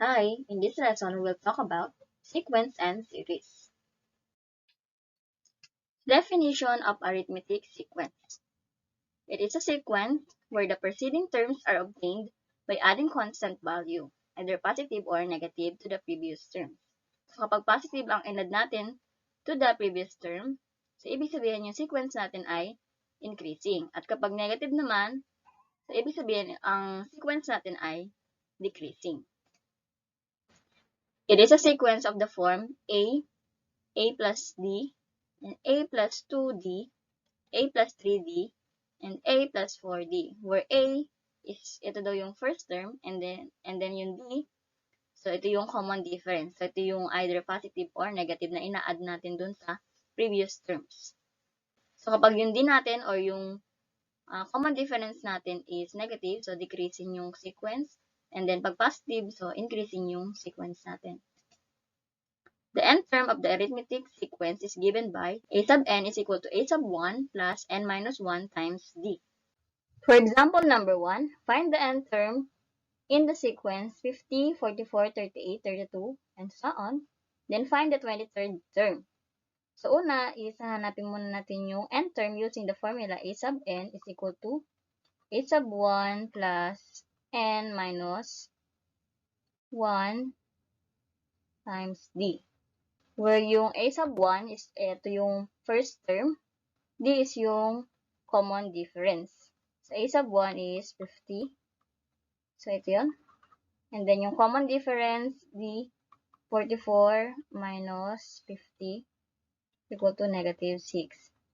Hi, in this lesson we'll talk about sequence and series. Definition of arithmetic sequence. It is a sequence where the preceding terms are obtained by adding constant value, either positive or negative, to the previous terms. So kapag positive ang inad natin to the previous term, so ibig sabihin yung sequence natin ay increasing. At kapag negative naman, so ibig sabihin ang sequence natin ay decreasing. It is a sequence of the form A plus D, and A plus 2D, A plus 3D, and A plus 4D, where A is, ito daw yung first term, and then yung D, so ito yung common difference. So ito yung either positive or negative na ina-add natin dun sa previous terms. So kapag yung D natin or yung common difference natin is negative, so decreasing yung sequence, and then pag positive, so increasing yung sequence natin. The nth term of the arithmetic sequence is given by a sub n is equal to a sub 1 plus n minus 1 times d. For example number 1, find the nth term in the sequence 50, 44, 38, 32, and so on. Then find the 23rd term. So una is hanapin muna natin yung nth term using the formula a sub n is equal to a sub 1 plus n minus 1 times d. Where yung a sub 1 is ito yung first term, d is yung common difference. So a sub 1 is 50. So ito yun. And then yung common difference, d, 44 minus 50 equal to negative 6.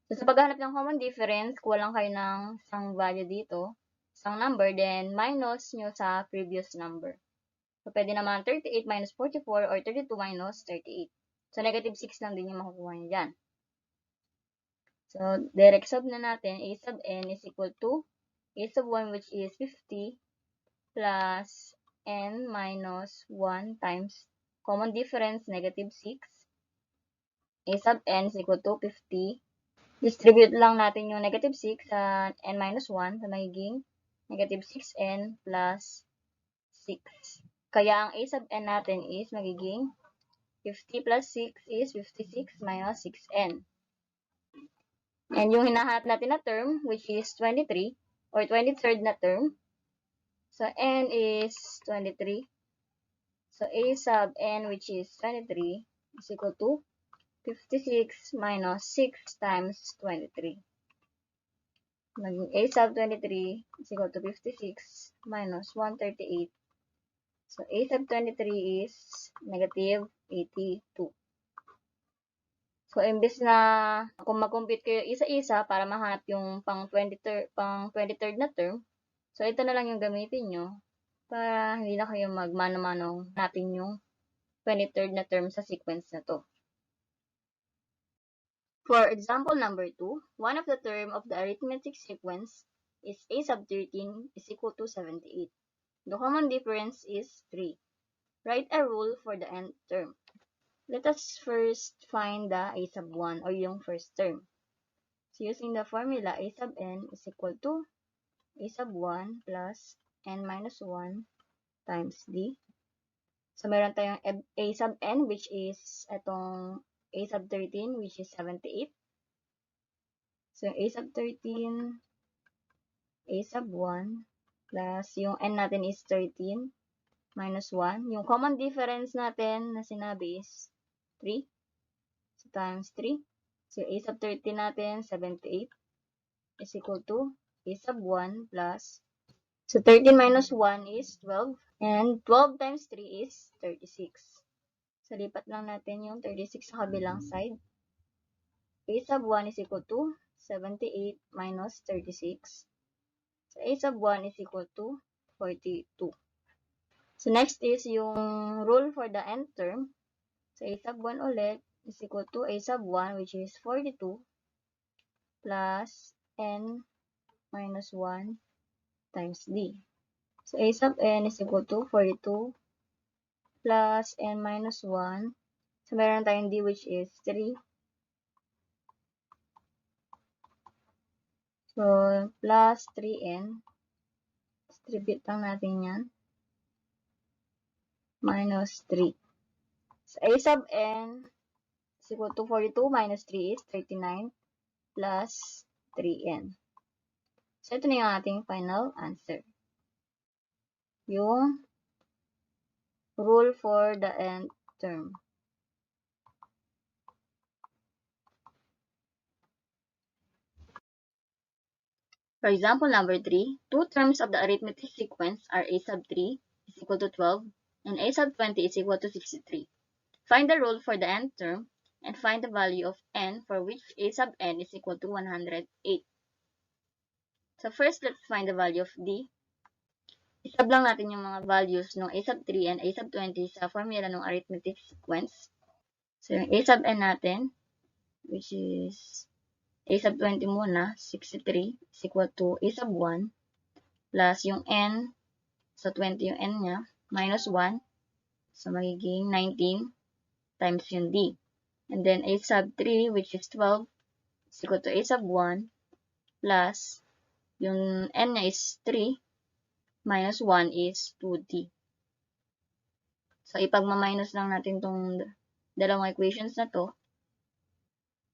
So sa paghahanap ng common difference, kuha lang kayo ng isang value dito, isang number, then minus nyo sa previous number. So pwede naman 38 minus 44 or 32 minus 38. So, negative 6 lang din yung makukuha nyo dyan. So, direct sub na natin, a sub n is equal to a sub 1 which is 50 plus n minus 1 times common difference, negative 6. A sub n is equal to 50. Distribute lang natin yung negative 6 sa n minus 1, so magiging negative 6n plus 6. Kaya ang a sub n natin is magiging 50 plus 6 is 56 minus 6n. And yung hinahanap natin na term, which is 23, or 23rd na term, so n is 23. So a sub n, which is 23, is equal to 56 minus 6 times 23. Maging a sub 23 is equal to 56 minus 138. So a sub 23 is negative 82. So, imbes na kung mag-compute kayo isa-isa para mahanap yung pang 23rd na term, so ito na lang yung gamitin nyo para hindi na kayo magmano-mano hanapin yung 23rd na term sa sequence na to. For example number 2, one of the term of the arithmetic sequence is a sub 13 is equal to 78. The common difference is 3. Write a rule for the nth term. Let us first find the a sub 1 or yung first term. So, using the formula, a sub n is equal to a sub 1 plus n minus 1 times d. So, meron tayong a sub n which is itong a sub 13 which is 78. So, a sub 13, a sub 1 plus yung n natin is 13 minus 1. Yung common difference natin na sinabi is 3. So, times 3. So, a sub 13 natin, 78, is equal to a sub 1 plus, so 13 minus 1 is 12, and 12 times 3 is 36. So, lipat lang natin yung 36 sa kabilang side. A sub 1 is equal to 78 minus 36. So, a sub 1 is equal to 42. So, next is yung rule for the nth term. So, a sub 1 ulit is equal to a sub 1 which is 42 plus n minus 1 times d. So, a sub n is equal to 42 plus n minus 1. So, meron tayong d which is 3. So, plus 3n. Distribute lang natin yan. minus 3. So, a sub n is equal to 42 minus 3 is 39 plus 3n. So, ito na yung ating final answer. Yung rule for the nth term. For example number 3, two terms of the arithmetic sequence are a sub 3 is equal to 12 and a sub 20 is equal to 63. Find the rule for the nth term and find the value of n for which a sub n is equal to 108. So first, let's find the value of d. Isab lang natin yung mga values ng a sub 3 and a sub 20 sa formula ng arithmetic sequence. So yung a sub n natin, which is a sub 20 muna, 63 is equal to a sub 1 plus yung n, so 20 yung n niya, minus 1, so magiging 19 times yung d. And then a sub 3, which is 12, is equal to a sub 1 plus yung n niya is 3, minus 1 is 2d. So, ipagma-minus lang natin tong dalawang equations na to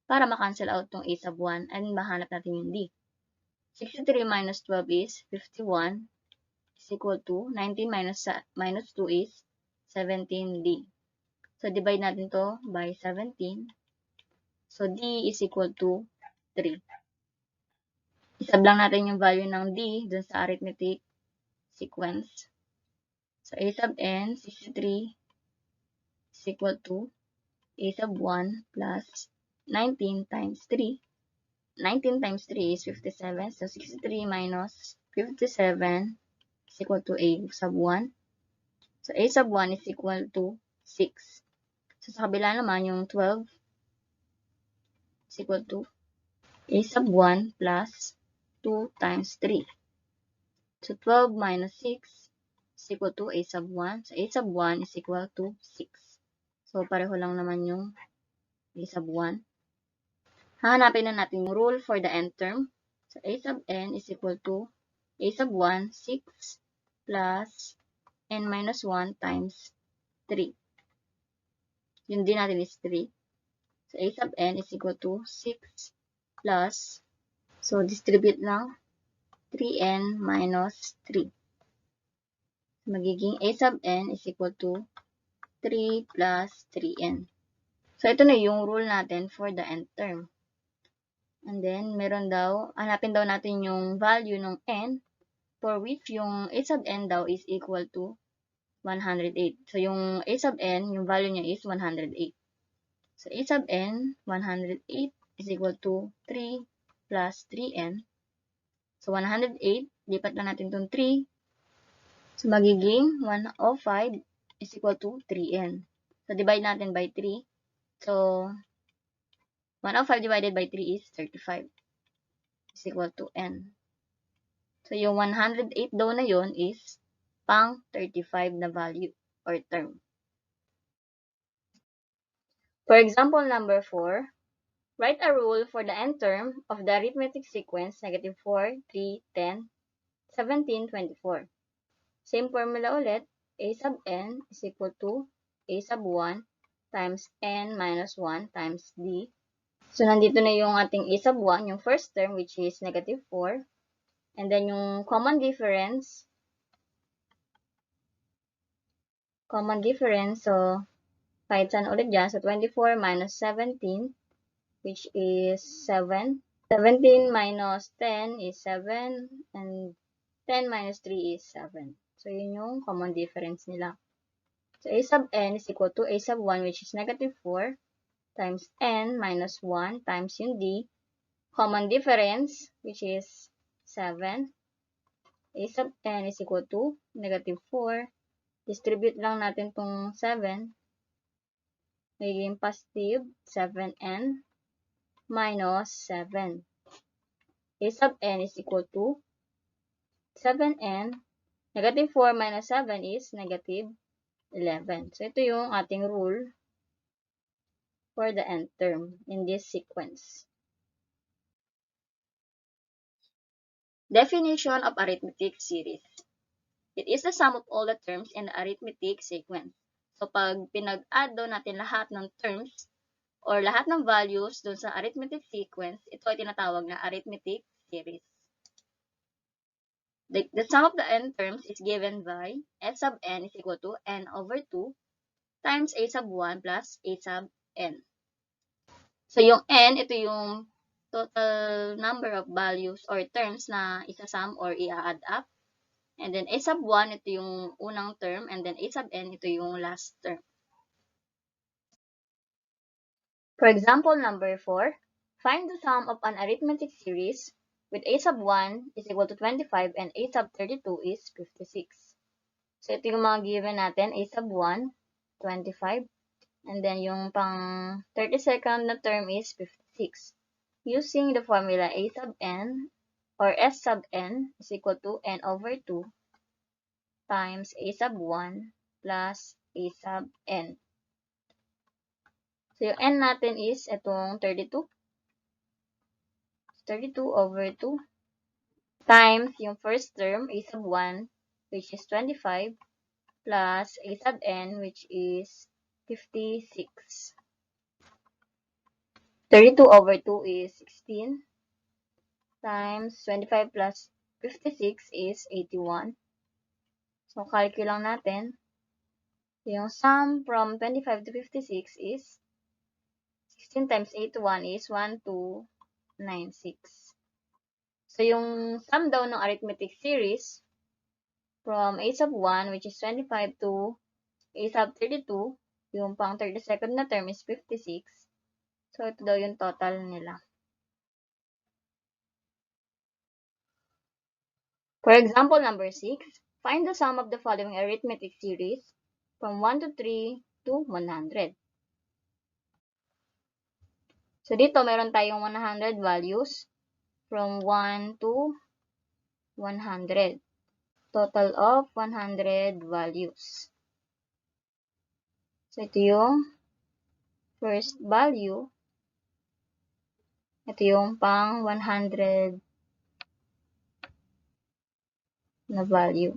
para ma-cancel out tong a sub 1 and mahanap natin yung d. 63 minus 12 is 51 is equal to 19 minus 2 is 17d. So, divide natin to by 17. So, d is equal to 3. Isab lang natin yung value ng d dun sa arithmetic sequence. So, a sub n, 63 is equal to a sub 1 plus 19 times 3. 19 times 3 is 57. So, 63 minus 57 is equal to a sub 1. So, a sub 1 is equal to 6. So, sa kabila naman, yung 12 is equal to a sub 1 plus 2 times 3. So, 12 minus 6 is equal to a sub 1. So, a sub 1 is equal to 6. So, pareho lang naman yung a sub 1. Hahanapin na natin yung rule for the nth term. So, a sub n is equal to a sub 1, 6 plus n minus 1 times 3. Yung din natin is 3. So, a sub n is equal to 6 plus, so, distribute lang, 3n minus 3. Magiging a sub n is equal to 3 plus 3n. So, ito na yung rule natin for the nth term. And then, meron daw, hanapin daw natin yung value ng n for which yung a sub n daw is equal to 108. So, yung a sub n, yung value niya is 108. So, a sub n, 108 is equal to 3 plus 3n. So, 108, lipat lang natin itong 3. So, magiging 105 is equal to 3n. So, divide natin by 3. So, 105 divided by 3 is 35 is equal to n. So, yung 108 daw na yun is pang 35 na value or term. For example number 4, write a rule for the nth term of the arithmetic sequence negative 4, 3, 10, 17, 24. Same formula ulit, a sub n is equal to a sub 1 times n minus 1 times d. So, nandito na yung ating a sub 1, yung first term, which is negative 4. And then, yung common difference. So, kahit saan ulit dyan. So, 24 minus 17, which is 7. 17 minus 10 is 7. And 10 minus 3 is 7. So, yun yung common difference nila. So, a sub n is equal to a sub 1, which is negative 4. Times n minus 1 times yung d, common difference, which is 7. A sub n is equal to negative 4. Distribute lang natin tong 7. Magiging positive 7n minus 7. A sub n is equal to 7n. Negative 4 minus 7 is negative 11. So, ito yung ating rule for the nth term in this sequence. Definition of arithmetic series. It is the sum of all the terms in the arithmetic sequence. So, pag pinag-add daw natin lahat ng terms or lahat ng values dun sa arithmetic sequence, ito ay tinatawag na arithmetic series. The sum of the n terms is given by s sub n is equal to n over 2 times a sub 1 plus a sub n. So, yung n, ito yung total number of values or terms na isa-sum or i-add up. And then, a sub 1, ito yung unang term. And then, a sub n, ito yung last term. For example, number 4, find the sum of an arithmetic series with a sub 1 is equal to 25 and a sub 32 is 56. So, ito yung mga given natin. A sub 1, 25. And then, yung pang 32nd na term is 56. Using the formula a sub n or s sub n is equal to n over 2 times a sub 1 plus a sub n. So, yung n natin is itong 32. 32 over 2 times yung first term, a sub 1, which is 25, plus a sub n, which is 56. 32 over 2 is 16 times 25 plus 56 is 81. So, calculate lang natin. Yung sum from 25 to 56 is 16 times 81 is 1296. So, yung sum daw ng arithmetic series from a sub 1, which is 25 to a sub 32, yung pang 32nd na term is 56. So, ito daw yung total nila. For example, number 6, find the sum of the following arithmetic series from 1 to 3 to 100. So, dito meron tayong 100 values from 1 to 100. Total of 100 values. So, ito yung first value. Ito yung pang 100 na value.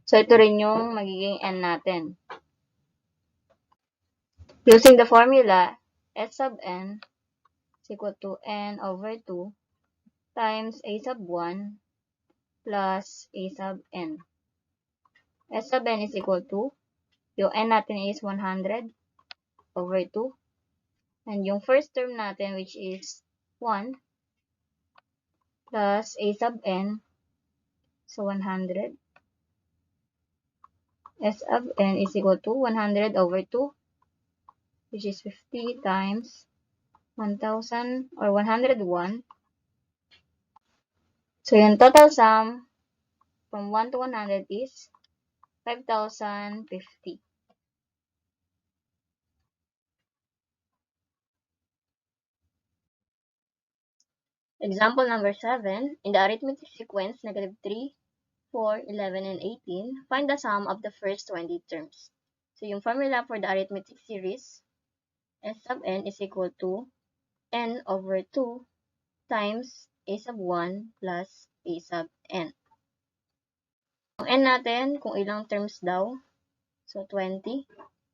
So, ito rin yung magiging n natin. Using the formula, s sub n is equal to n over 2 times a sub 1 plus a sub n. S sub n is equal to, yung n natin is 100 over 2. And yung first term natin, which is 1, plus a sub n, so 100. S sub n is equal to 100 over 2, which is 50 times 1,000 or 101. So, yung total sum from 1 to 100 is 5,050. Example number 7, in the arithmetic sequence, negative 3, 4, 11, and 18, find the sum of the first 20 terms. So, yung formula for the arithmetic series, S sub n is equal to n over 2 times a sub 1 plus a sub n. Yung n natin, kung ilang terms daw, so 20,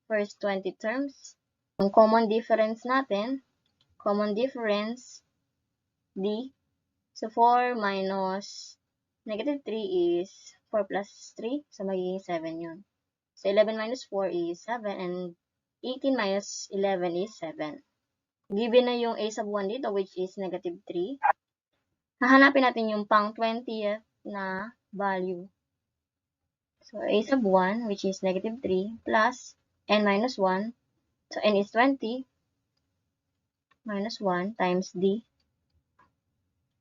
first 20 terms. Yung common difference natin, common difference, d. So, 4 minus negative 3 is 4 plus 3. So, magiging 7 yun. So, 11 minus 4 is 7. And 18 minus 11 is 7. Given na yung a sub 1 dito, which is negative 3. Hahanapin natin yung pang 20th na value. So, a sub 1, which is negative 3, plus n minus 1. So, n is 20 minus 1 times d,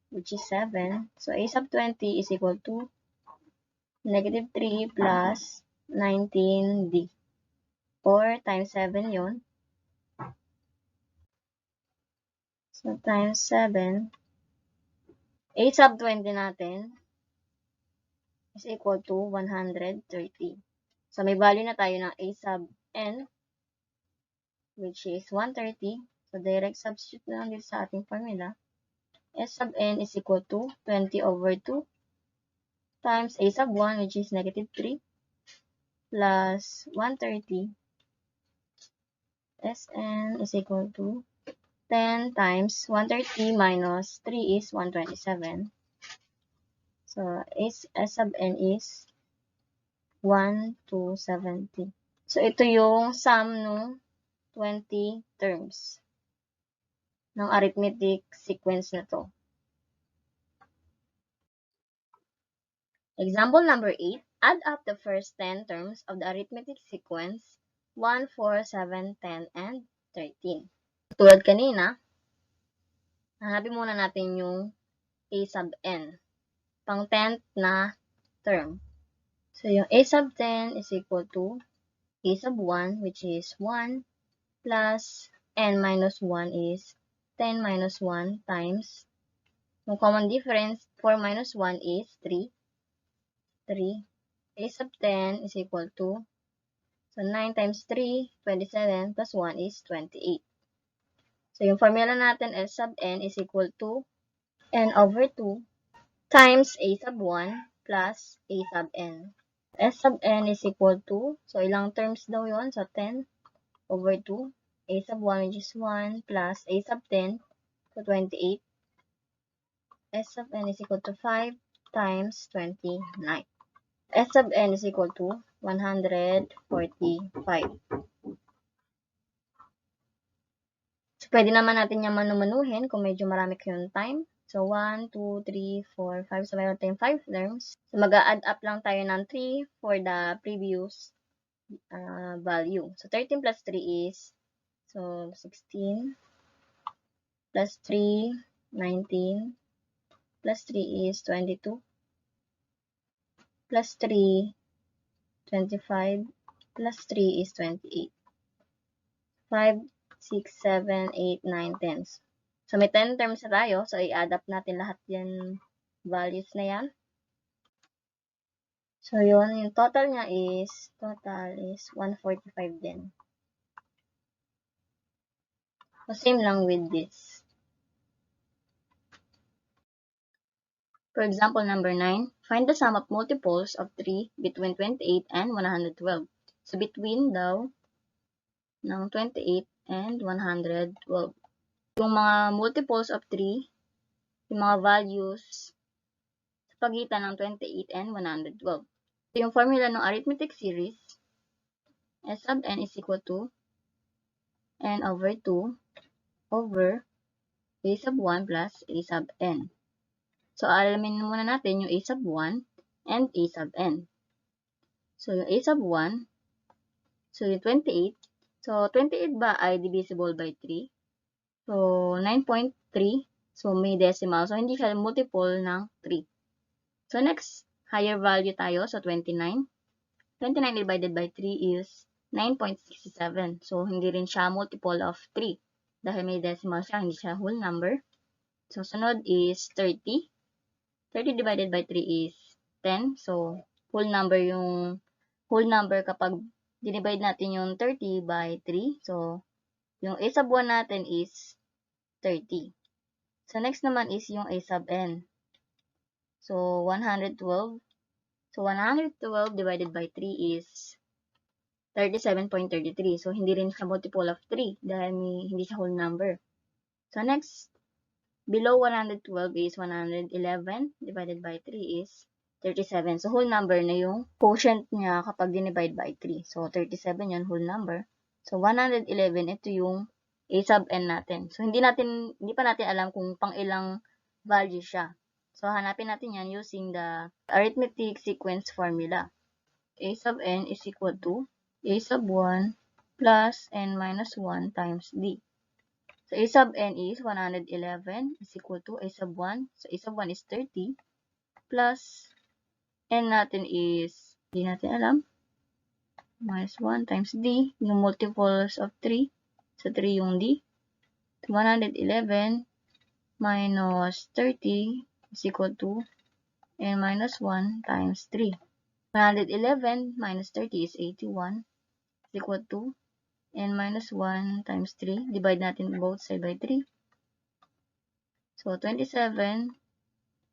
which is 7. So, a sub 20 is equal to negative 3 plus 19d. Or times 7 yun. So, times 7. A sub 20 natin is equal to 130. So, may value na tayo ng a sub n, which is 130. So, direct substitute na lang dito sa ating formula. S sub n is equal to 20 over 2 times a sub 1, which is negative 3, plus 130 Sn is equal to 10 times 130 minus 3 is 127. So, S sub n is 1 to 70. So, ito yung sum ng 20 terms ng arithmetic sequence na to. Example number 8. Add up the first 10 terms of the arithmetic sequence 1, 4, 7, 10, and 13. Tulad kanina, hanapin muna natin yung a sub n, pang 10th na term. So, yung a sub 10 is equal to a sub 1, which is 1, plus n minus 1 is 10 minus 1 times, yung common difference, 4 minus 1 is 3. A sub 10 is equal to, so 9 times 3, 27, plus 1 is 28. So, yung formula natin, S sub n is equal to n over 2 times a sub 1 plus a sub n. S sub n is equal to, so ilang terms daw yon? So, 10 over 2, a sub 1 which is 1 plus a sub 10, so 28. S sub n is equal to 5 times 29. S sub n is equal to 145. So, pwede naman natin yung manu-manuhin kung medyo marami kayong time. So, 1, 2, 3, 4, 5. So, mayroon tayong 5 terms. So, mag-a-add up lang tayo ng 3 for the previous value. So, 13 plus 3 is, so, 16. Plus 3, 19. Plus 3 is 22. Plus 3, 25. Plus 3 is 28. 5, 6, 7, 8, 9, 10. So, may 10 terms na tayo. So, i-add up natin lahat yan, values na yan. So, yun, yung total niya is, 145 din. So, same lang with this. For example, number 9, find the sum of multiples of 3 between 28 and 112. So, between daw ng 28 and 112. Yung mga multiples of 3, yung mga values sa pagitan ng 28 and 112. So, yung formula ng arithmetic series, S sub n is equal to n over 2 over a sub 1 plus a sub n. So, alamin muna natin yung a sub 1 and a sub n. So, yung a sub 1, so yung 28. So, 28 ba ay divisible by 3? So, 9.3. So, may decimal. So, hindi siya multiple ng 3. So, next, higher value tayo. So, 29. 29 divided by 3 is 9.67. So, hindi rin siya multiple of 3. Dahil may decimal siya, hindi siya whole number. So, sunod is 30. 30 divided by 3 is 10. So, whole number kapag dinivide natin yung 30 by 3. So, yung a sub 1 natin is 30. So, next naman is yung a sub n. So, 112. So, 112 divided by 3 is 37.33. So, hindi rin siya multiple of 3 dahil hindi siya whole number. So, next, below 112 is 111 divided by 3 is 37. So, whole number na yung quotient niya kapag dinivide by 3. So, 37 yun, whole number. So, 111, ito yung a sub n natin. So, hindi pa natin alam kung pang ilang value siya. So, hanapin natin yan using the arithmetic sequence formula. A sub n is equal to a sub 1 plus n minus 1 times d. So, a sub n is 111 is equal to a sub 1. So, a sub 1 is 30 plus n natin is, hindi natin alam, minus 1 times d, yung multiples of 3. So, 3 yung d. So, 111 minus 30 is equal to n minus 1 times 3. 111 minus 30 is 81 is equal to n minus 1 times 3. Divide natin both side by 3. So, 27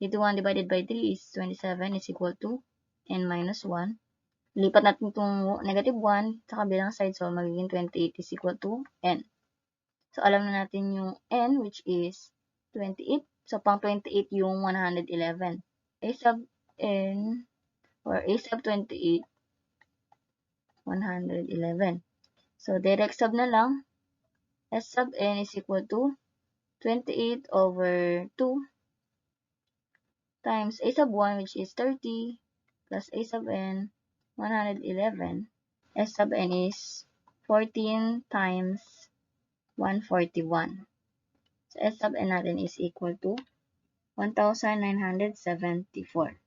81 divided by 3 is 27 is equal to n minus 1. Lipat natin itong negative 1 sa kabilang side, so magiging 28 is equal to n. So, alam na natin yung n, which is 28. So, pang 28 yung 111. A sub n, or a sub 28, 111. So, direct sub na lang. S sub n is equal to 28 over 2 times a sub 1, which is 30, plus a sub n, 111. S sub n is 14 times 141. So, S sub n natin is equal to 1,974.